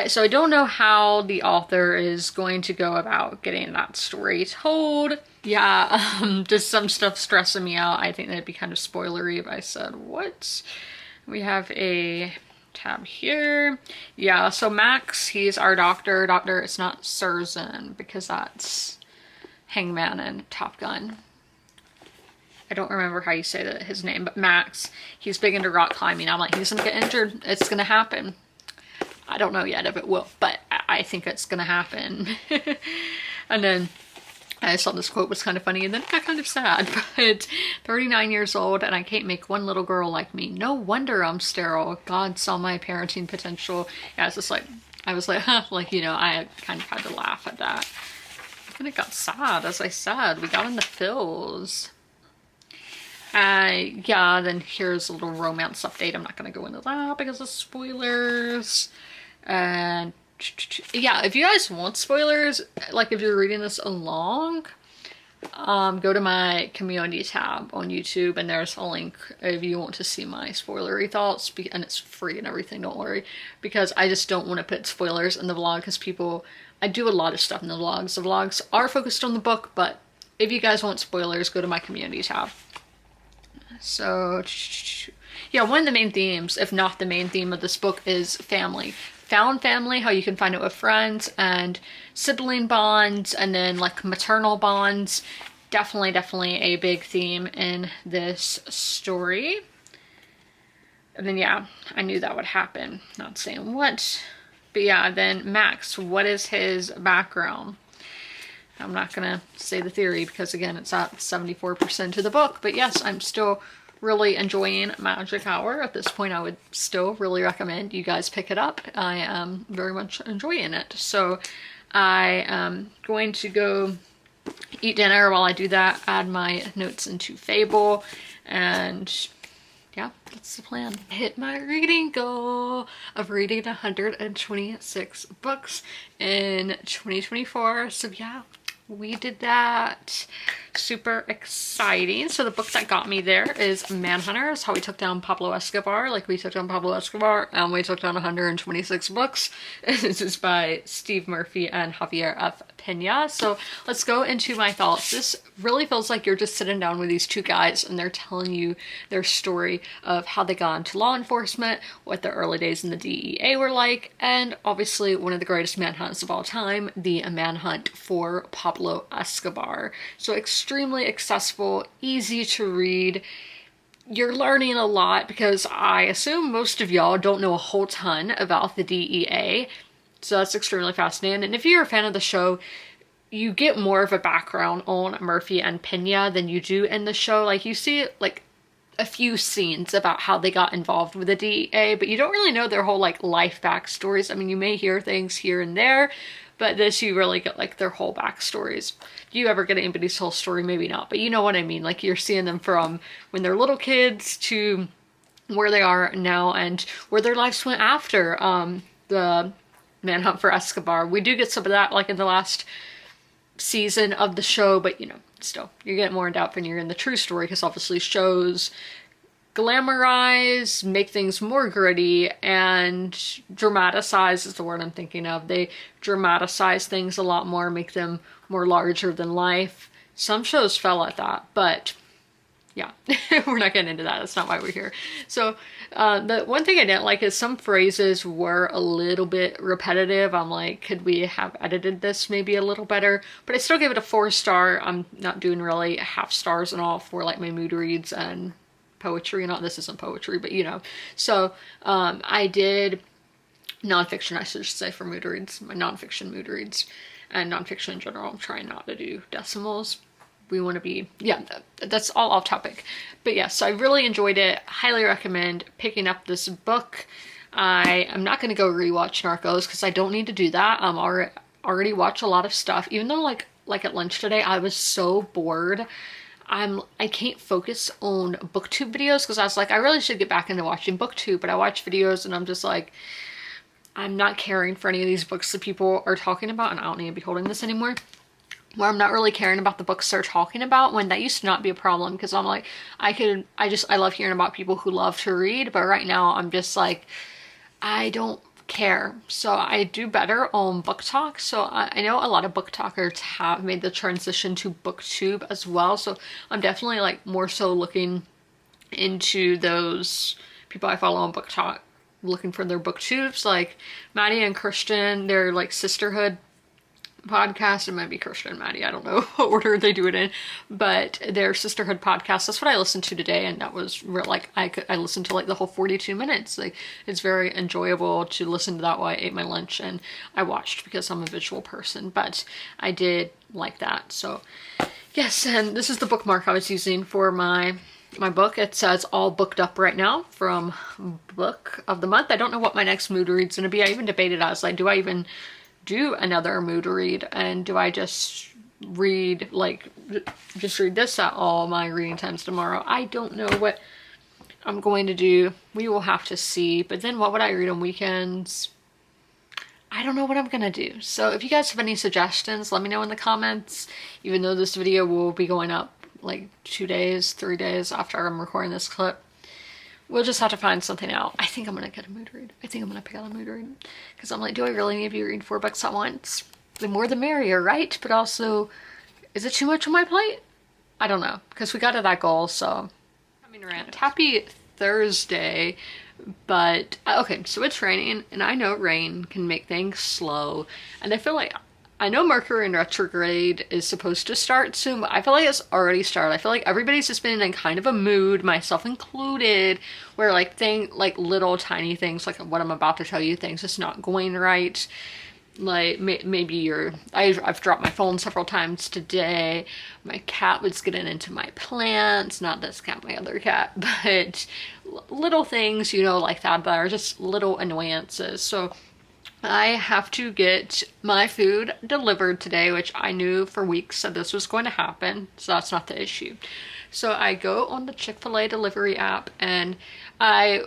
So I don't know how the author is going to go about getting that story told. Yeah, just some stuff stressing me out. I think that'd be kind of spoilery if I said what. We have a tab here. Yeah, so Max, he's our doctor. It's not Surgeon, because that's Hangman and Top Gun. I don't remember how you say his name, but Max, he's big into rock climbing. I'm like, he's gonna get injured. It's gonna happen. I don't know yet if it will, but I think it's gonna happen. And then I saw this quote was kind of funny, and then it got kind of sad. But 39 years old, and I can't make one little girl like me. No wonder I'm sterile. God saw my parenting potential. Yeah, it's just like, I was like, huh, like, you know, I kind of had to laugh at that. And it got sad, as I said. We got in the feels. Yeah, then here's a little romance update. I'm not going to go into that because of spoilers. And yeah, if you guys want spoilers, like if you're reading this along, go to my community tab on YouTube, and there's a link if you want to see my spoilery thoughts, and it's free and everything, don't worry, because I just don't want to put spoilers in the vlog, because I do a lot of stuff in the vlogs. The vlogs are focused on the book, but if you guys want spoilers, go to my community tab. So yeah, one of the main themes, if not the main theme of this book, is family. found family, how you can find it with friends, and sibling bonds, and then like maternal bonds. Definitely a big theme in this story. And then yeah, I knew that would happen. Not saying what. But yeah, then Max, what is his background? I'm not gonna say the theory because again, it's at 74% of the book. But yes, I'm still really enjoying Magic Hour. At this point, I would still really recommend you guys pick it up. I am very much enjoying it. So I am going to go eat dinner. While I do that, add my notes into Fable, and yeah, that's the plan. Hit my reading goal of reading 126 books in 2024. So yeah, we did that. Super exciting. So the book that got me there is Manhunters, How We Took Down Pablo Escobar. Like we took down Pablo Escobar and we took down 126 books. This is by Steve Murphy and Javier F. Pena. So let's go into my thoughts. This really feels like you're just sitting down with these two guys and they're telling you their story of how they got into law enforcement, what the early days in the DEA were like, and obviously one of the greatest manhunts of all time, the manhunt for Pablo Escobar. So extremely accessible, easy to read. You're learning a lot because I assume most of y'all don't know a whole ton about the DEA. So that's extremely fascinating. And if you're a fan of the show, you get more of a background on Murphy and Pena than you do in the show. Like you see like a few scenes about how they got involved with the DEA, but you don't really know their whole like life backstories. I mean, you may hear things here and there, but this you really get like their whole backstories. Do you ever get anybody's whole story? Maybe not, but you know what I mean. Like you're seeing them from when they're little kids to where they are now and where their lives went after the manhunt for Escobar. We do get some of that like in the last season of the show, but you know, still, you're getting more in depth when you're in the true story because obviously shows glamorize, make things more gritty, and dramatize is the word I'm thinking of. They dramatize things a lot more, make them more larger than life. Some shows fell at that, but yeah, we're not getting into that. That's not why we're here. So the one thing I didn't like is some phrases were a little bit repetitive. I'm like, could we have edited this maybe a little better? But I still gave it a 4-star. I'm not doing really half stars and all for like my mood reads and poetry and all. This isn't poetry, but you know. So I did nonfiction, I should say, for mood reads, my nonfiction mood reads, and nonfiction in general. I'm trying not to do decimals. We want to be, yeah, that's all off topic. But yes, so I really enjoyed it. Highly recommend picking up this book. I am not going to go rewatch Narcos because I don't need to do that. I'm already watch a lot of stuff. Even though like at lunch today, I was so bored. I can't focus on booktube videos because I was like, I really should get back into watching booktube, but I watch videos and I'm just like, I'm not caring for any of these books that people are talking about, and I don't need to be holding this anymore. Where I'm not really caring about the books they're talking about, when that used to not be a problem because I'm like, I love hearing about people who love to read, but right now I'm just like, I don't care. So I do better on book talk. So I know a lot of book talkers have made the transition to booktube as well. So I'm definitely like more so looking into those people I follow on book talk, looking for their booktubes, like Maddie and Christian, their like sisterhood podcast. It might be Christian and Maddie, I don't know what order they do it in, but their sisterhood podcast, that's what I listened to today, and that was real. Like I listened to like the whole 42 minutes. Like it's very enjoyable to listen to that while I ate my lunch, and I watched because I'm a visual person, but I did like that. So yes, and this is the bookmark I was using for my book. It says all booked up right now from book of the month. I don't know what my next mood read's gonna be. I even debated, I was like, do I even do another mood read, and do I just read this at all my reading times tomorrow? I don't know what I'm going to do. We will have to see. But then what would I read on weekends? I don't know what I'm gonna do. So if you guys have any suggestions, let me know in the comments. Even though this video will be going up like 2 days, 3 days after I'm recording this clip, we'll just have to find something out. I think I'm gonna get a mood read. I think I'm gonna pick out a mood read. Because I'm like, do I really need to be reading 4 books at once? The more the merrier, right? But also, is it too much on my plate? I don't know. Because we got to that goal, so. I mean, rant. Happy Thursday. But okay, so it's raining, and I know rain can make things slow, and I feel like I know Mercury in retrograde is supposed to start soon, but I feel like it's already started. I feel like everybody's just been in kind of a mood, myself included, where like little tiny things, like what I'm about to tell you, things just not going right. Like maybe I've dropped my phone several times today. My cat was getting into my plants, not this cat, my other cat, but little things, you know, like that are just little annoyances. So I have to get my food delivered today, which I knew for weeks that this was going to happen, so that's not the issue. So I go on the Chick-fil-A delivery app, and I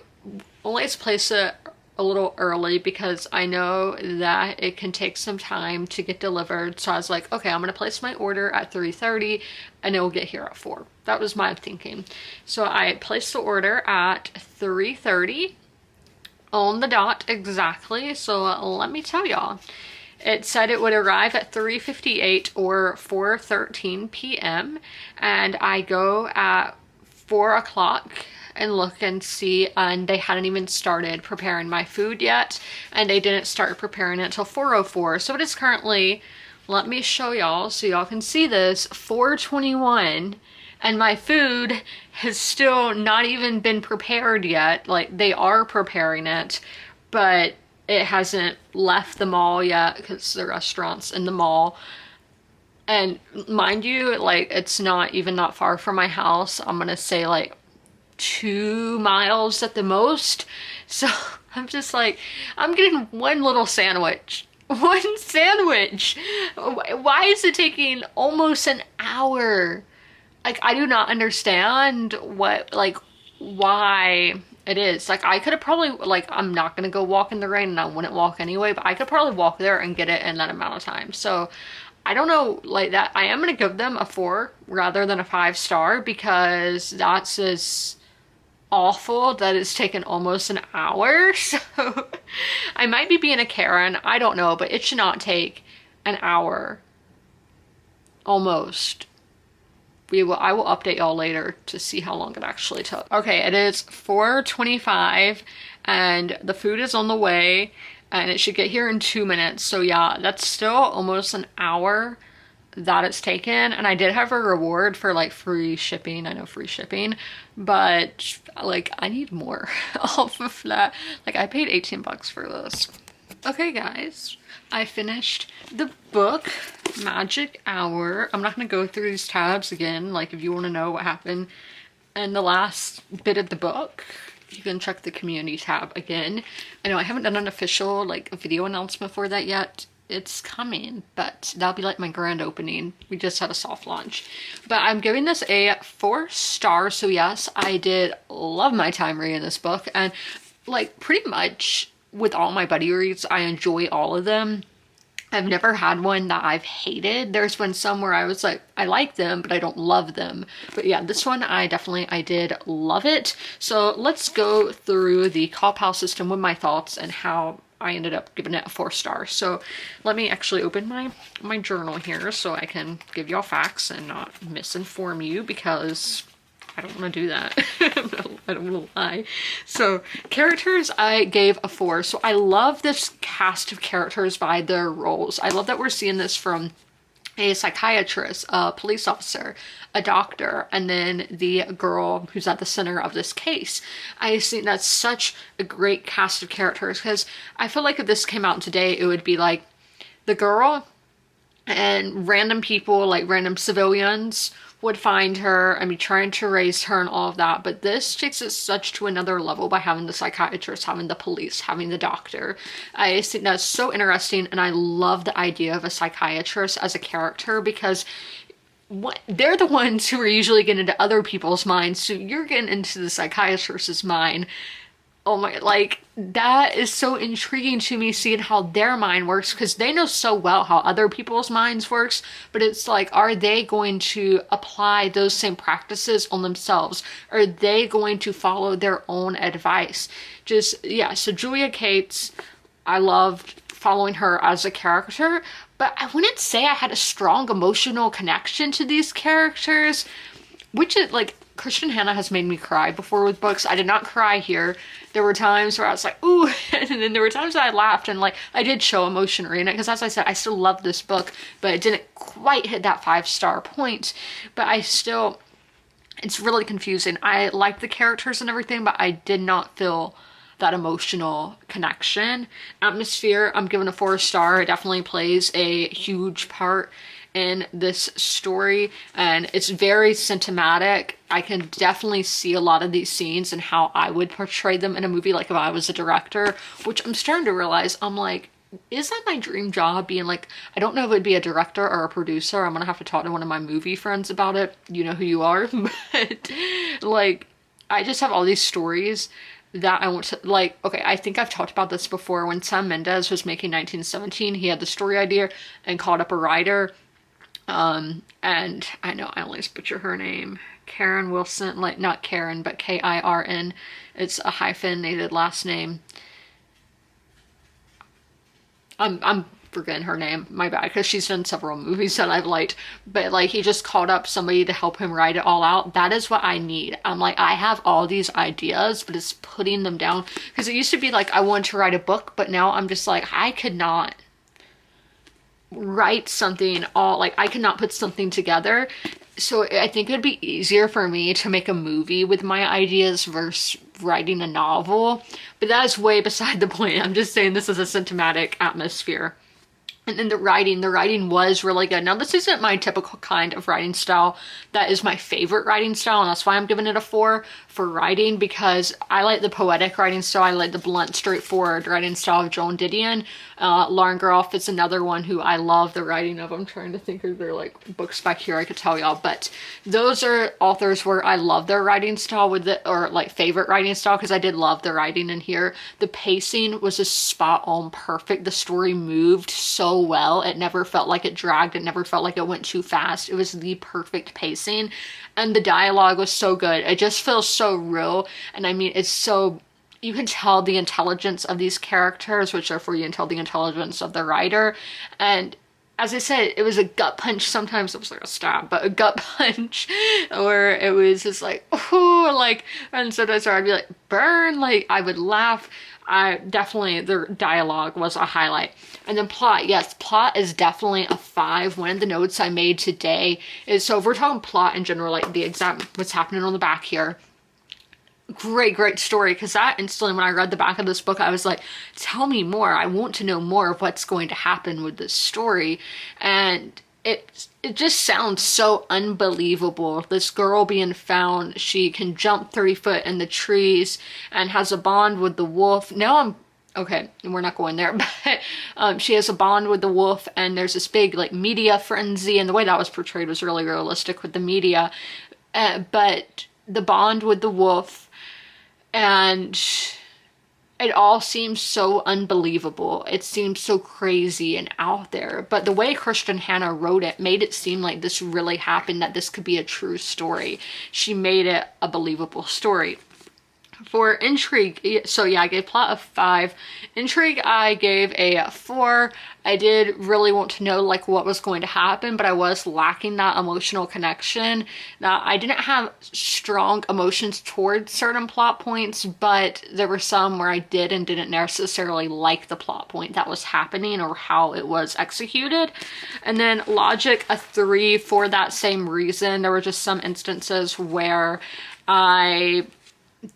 always place it a little early because I know that it can take some time to get delivered. So I was like, okay, I'm gonna place my order at 3:30 and it will get here at 4. That was my thinking. So I placed the order at 3:30 on the dot exactly. So let me tell y'all. It said it would arrive at 3:58 or 4:13 p.m. and I go at 4 o'clock and look and see, and they hadn't even started preparing my food yet, and they didn't start preparing it until 4:04. So it is currently, let me show y'all so y'all can see this, 4:21, and my food has still not even been prepared yet. Like, they are preparing it, but it hasn't left the mall yet because the restaurant's in the mall. And mind you, like, it's not even that far from my house. I'm gonna say like 2 miles at the most. So I'm just like, I'm getting one little sandwich. One sandwich. Why is it taking almost an hour? Like, I do not understand why it is. Like, I could have probably, like, I'm not gonna go walk in the rain, and I wouldn't walk anyway, but I could probably walk there and get it in that amount of time. So I don't know, like, that I am gonna give them a 4 rather than a 5-star, because that's as awful that it's taken almost an hour. So I might be being a Karen, I don't know, but it should not take an hour. Almost. I will update y'all later to see how long it actually took. Okay, it is 4:25 and the food is on the way, and it should get here in 2 minutes. So yeah, that's still almost an hour that it's taken. And I did have a reward for like free shipping. I know, free shipping, but like I need more off of that. Like, I paid 18 bucks for this. Okay guys, I finished the book, Magic Hour. I'm not gonna go through these tabs again. Like, if you want to know what happened in the last bit of the book, you can check the community tab again. I know I haven't done an official like video announcement for that yet. It's coming, but that'll be like my grand opening. We just had a soft launch. But I'm giving this a 4 stars. So yes, I did love my time reading this book, and like pretty much with all my buddy reads, I enjoy all of them. I've never had one that I've hated. There's been some where I was like, I like them, but I don't love them. But yeah, this one, I did love it. So let's go through the call-pal system with my thoughts and how I ended up giving it a 4 stars. So let me actually open my journal here so I can give y'all facts and not misinform you, because I don't want to do that. I don't want to lie. So characters, I gave a 4. So I love this cast of characters by their roles. I love that we're seeing this from a psychiatrist, a police officer, a doctor, and then the girl who's at the center of this case. I think that's such a great cast of characters, because I feel like if this came out today, it would be like the girl and random people, like random civilians, would find her and be trying to raise her and all of that. But this takes it such to another level by having the psychiatrist, having the police, having the doctor. I think that's so interesting, and I love the idea of a psychiatrist as a character, because they're the ones who are usually getting into other people's minds, so you're getting into the psychiatrist's mind. Oh my, like, that is so intriguing to me, seeing how their mind works, because they know so well how other people's minds works, but it's like, are they going to apply those same practices on themselves? Are they going to follow their own advice? Just, yeah, so Julia Cates, I loved following her as a character, but I wouldn't say I had a strong emotional connection to these characters, which is, like, Christian Hannah has made me cry before with books. I did not cry here. There were times where I was like, ooh, and then there were times that I laughed and like I did show emotion in it because, as I said, I still love this book, but it didn't quite hit that 5-star point. But I still, it's really confusing. I like the characters and everything, but I did not feel that emotional connection. Atmosphere, I'm giving a 4-star. It definitely plays a huge part in this story, and it's very cinematic. I can definitely see a lot of these scenes and how I would portray them in a movie, like if I was a director, which I'm starting to realize, I'm like, is that my dream job, being like, I don't know if it would be a director or a producer. I'm gonna have to talk to one of my movie friends about it. You know who you are. But like, I just have all these stories that I want to, like, okay, I think I've talked about this before. When Sam Mendes was making 1917, he had the story idea and called up a writer. And I know I always butcher her name, Karen Wilson, like not Karen, but Kirn. It's a hyphenated last name. I'm forgetting her name, my bad, because she's done several movies that I've liked, but like he just called up somebody to help him write it all out. That is what I need. I'm like, I have all these ideas, but it's putting them down, because it used to be like I wanted to write a book, but now I'm just like, I could not write something all, like I could not put something together. So I think it'd be easier for me to make a movie with my ideas versus writing a novel, but that is way beside the point. I'm just saying this is a cinematic atmosphere. And then the writing was really good. Now, this isn't my typical kind of writing style. That is my favorite writing style, and that's why I'm giving it a 4 for writing, because I like the poetic writing style. I like the blunt, straightforward writing style of Joan Didion. Lauren Groff is another one who I love the writing of. I'm trying to think of their like books back here I could tell y'all, but those are authors where I love their writing style with it, or like favorite writing style, because I did love the writing in here. The pacing was just spot on perfect. The story moved so well. It never felt like it dragged. It never felt like it went too fast. It was the perfect pacing, and the dialogue was so good. It just feels so real, and I mean, it's so, you can tell the intelligence of these characters, which therefore you can tell the intelligence of the writer. And as I said, it was a gut punch. Sometimes it was like a stab, but a gut punch, or it was just like, oh, like, and sometimes I'd be like, burn, like I would laugh. I definitely, the dialogue was a highlight. And then plot, yes, plot is definitely a 5. One of the notes I made today is, so if we're talking plot in general, like the exact, what's happening on the back here, great story, because that instantly, when I read the back of this book, I was like, tell me more. I want to know more of what's going to happen with this story. And it just sounds so unbelievable. This girl being found, she can jump 30 foot in the trees and has a bond with the wolf. Now I'm, okay, we're not going there, but she has a bond with the wolf, and there's this big like media frenzy, and the way that was portrayed was really realistic with the media. But the bond with the wolf, and it all seems so unbelievable. It seems so crazy and out there. But the way Christian Hannah wrote it made it seem like this really happened, that this could be a true story. She made it a believable story. For intrigue, so yeah, I gave plot a 5. Intrigue, I gave a 4. I did really want to know like what was going to happen, but I was lacking that emotional connection. Now, I didn't have strong emotions towards certain plot points, but there were some where I did and didn't necessarily like the plot point that was happening or how it was executed. And then logic, a 3 for that same reason. There were just some instances where I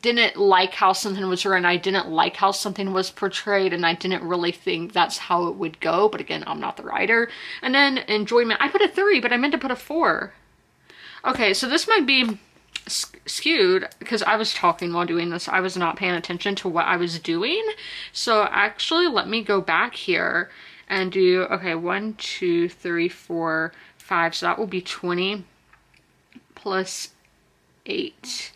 didn't like how something was written. I didn't like how something was portrayed, and I didn't really think that's how it would go. But again, I'm not the writer. And then enjoyment, I put a 3, but I meant to put a 4. Okay, so this might be skewed because I was talking while doing this. I was not paying attention to what I was doing. So actually, let me go back here and do, okay, 1, 2, 3, 4, 5. So that will be 20 plus 8.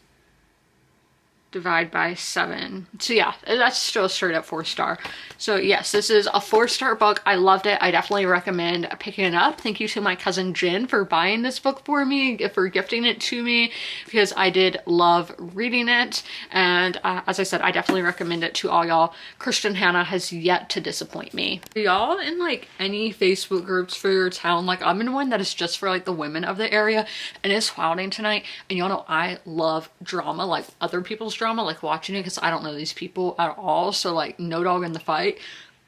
divide by 7. So yeah, that's still straight up 4-star. So yes, this is a 4-star book. I loved it. I definitely recommend picking it up. Thank you to my cousin Jen for buying this book for me, for gifting it to me, because I did love reading it. And as I said, I definitely recommend it to all y'all. Christian Hannah has yet to disappoint me. Are y'all in like any Facebook groups for your town? Like I'm in one that is just for like the women of the area, and it's clouding tonight. And y'all know I love drama, like other people's drama, like watching it, because I don't know these people at all. So like no dog in the fight.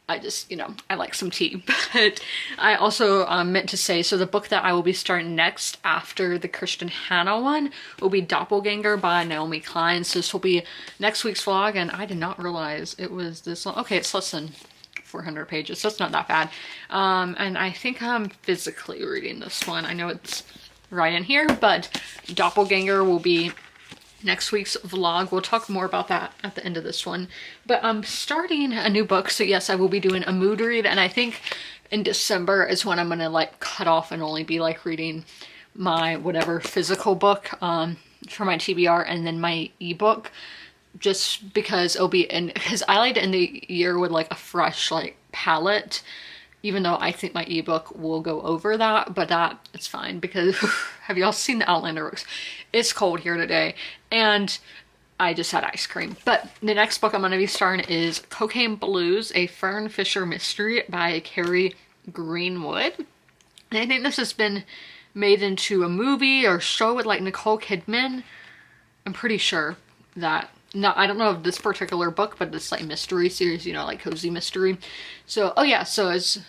I just, you know, I like some tea. But I also meant to say, so the book that I will be starting next after the Christian Hannah one will be Doppelganger by Naomi Klein. So this will be next week's vlog, and I did not realize it was this long. Okay, it's less than 400 pages, so it's not that bad. And I think I'm physically reading this one. I know it's right in here, but Doppelganger will be next week's vlog. We'll talk more about that at the end of this one. But I'm starting a new book, so yes, I will be doing a mood read, and I think in December is when I'm gonna like cut off and only be like reading my whatever physical book for my TBR and then my ebook, just because it'll be in, because I like to end the year with like a fresh like palette, even though I think my ebook will go over that, but that it's fine because have y'all seen the Outlander books? It's cold here today and I just had ice cream. But the next book I'm going to be starting is Cocaine Blues, a Fern Fisher mystery by Carrie Greenwood. And I think this has been made into a movie or show with like Nicole Kidman. I'm pretty sure that, no, I don't know of this particular book, but it's like mystery series, you know, like cozy mystery. So, oh yeah, so it's,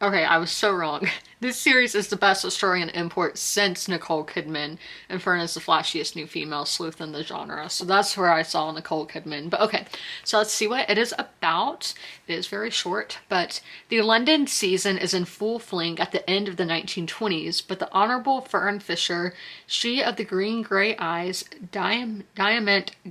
okay, I was so wrong. This series is the best Australian import since Nicole Kidman, and Fern is the flashiest new female sleuth in the genre. So that's where I saw Nicole Kidman. But okay, so let's see what it is about. It is very short, but the London season is in full fling at the end of the 1920s, but the Honourable Fern Fisher, she of the green-grey eyes, diamond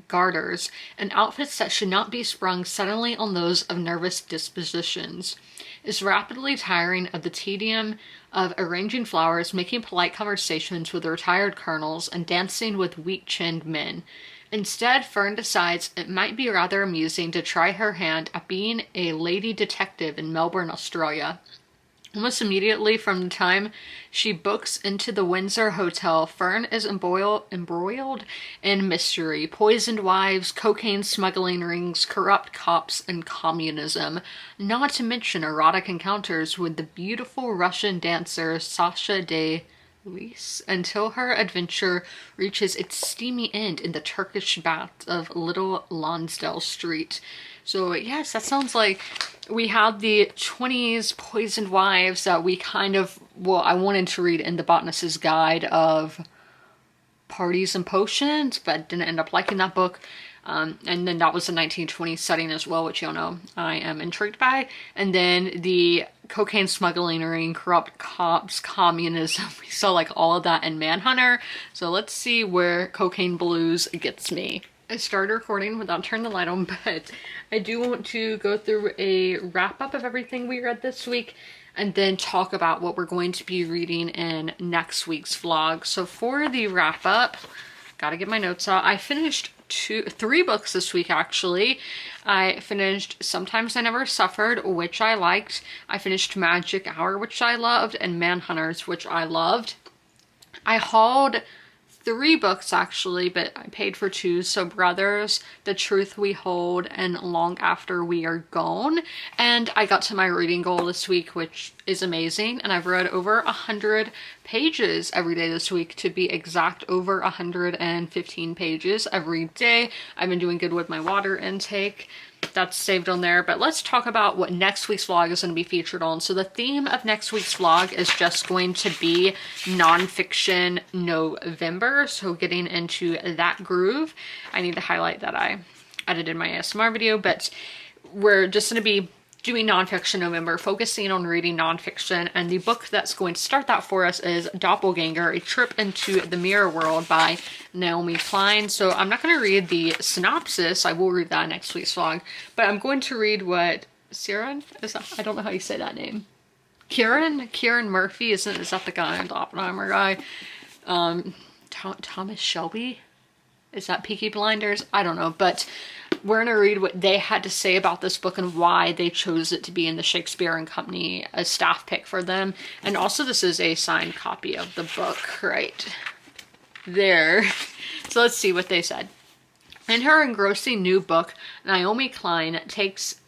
garters, and outfits that should not be sprung suddenly on those of nervous dispositions, is rapidly tiring of the tedium of arranging flowers, making polite conversations with retired colonels, and dancing with weak-chinned men. Instead, Fern decides it might be rather amusing to try her hand at being a lady detective in Melbourne, Australia. Almost immediately from the time she books into the Windsor Hotel, Fern is embroiled in mystery, poisoned wives, cocaine smuggling rings, corrupt cops, and communism, not to mention erotic encounters with the beautiful Russian dancer Sasha de Luis, until her adventure reaches its steamy end in the Turkish baths of Little Lonsdale Street. So yes, that sounds like we had the 20s poisoned wives that we kind of, well, I wanted to read in the Botanist's Guide of Parties and Potions, but didn't end up liking that book. And then that was the 1920s setting as well, which y'all know I am intrigued by. And then the cocaine smuggling ring, corrupt cops, communism. We saw like all of that in Manhunter. So let's see where Cocaine Blues gets me. I started recording without turning the light on, but I do want to go through a wrap-up of everything we read this week and then talk about what we're going to be reading in next week's vlog. So for the wrap-up, gotta get my notes out. I finished 3 books this week, actually. I finished Sometimes I Never Suffered, which I liked. I finished Magic Hour, which I loved, and Manhunters, which I loved. I hauled 3 books actually, but I paid for 2. So Brothers, The Truth We Hold, and Long After We Are Gone. And I got to my reading goal this week, which is amazing. And I've read over 100 pages every day this week, to be exact, over 115 pages every day. I've been doing good with my water intake. That's saved on there, but let's talk about what next week's vlog is going to be featured on. So the theme of next week's vlog is just going to be nonfiction November, so getting into that groove. I need to highlight that I edited my ASMR video, but we're just going to be doing nonfiction November, focusing on reading nonfiction, and the book that's going to start that for us is Doppelganger, A Trip into the Mirror World by Naomi Klein. So I'm not going to read the synopsis, I will read that next week's vlog, but I'm going to read what Ciaran, I don't know how you say that name. Kieran Murphy, is that the guy, the Oppenheimer guy? Thomas Shelby? Is that Peaky Blinders? I don't know, but we're gonna read what they had to say about this book and why they chose it to be in the Shakespeare and Company, a staff pick for them. And also this is a signed copy of the book right there. So let's see what they said. In her engrossing new book, Naomi Klein takes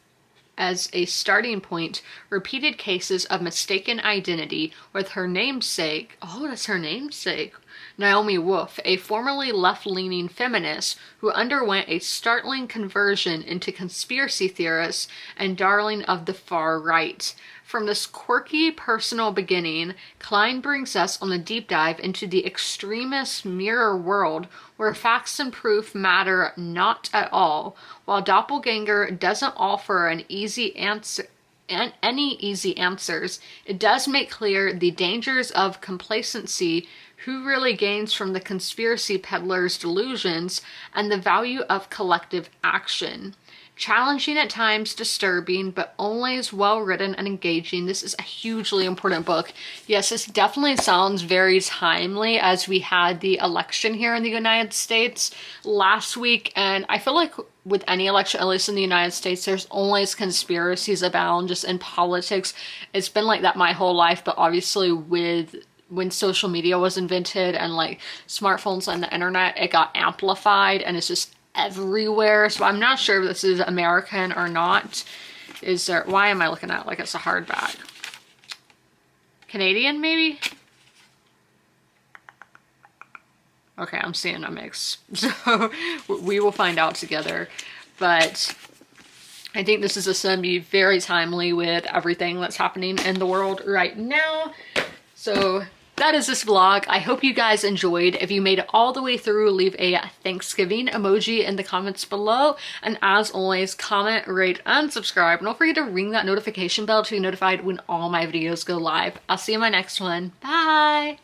as a starting point repeated cases of mistaken identity with her namesake. Oh, that's her namesake. Naomi Wolf, a formerly left-leaning feminist who underwent a startling conversion into conspiracy theorist and darling of the far right. From this quirky personal beginning, Klein brings us on a deep dive into the extremist mirror world where facts and proof matter not at all. While Doppelganger doesn't offer an easy answer, any easy answers, it does make clear the dangers of complacency, who really gains from the conspiracy peddler's delusions, and the value of collective action. Challenging at times, disturbing, but always well written and engaging. This is a hugely important book. Yes, this definitely sounds very timely as we had the election here in the United States last week. And I feel like with any election, at least in the United States, there's always conspiracies abound just in politics. It's been like that my whole life, but obviously when social media was invented and like smartphones and the internet, it got amplified and it's just everywhere. So I'm not sure if this is American or not. Is there, why am I looking at it like it's a hardback? Canadian maybe? Okay, I'm seeing a mix. So we will find out together. But I think this is just going to be very timely with everything that's happening in the world right now. So that is this vlog. I hope you guys enjoyed. If you made it all the way through, leave a Thanksgiving emoji in the comments below. And as always, comment, rate, and subscribe. And don't forget to ring that notification bell to be notified when all my videos go live. I'll see you in my next one. Bye!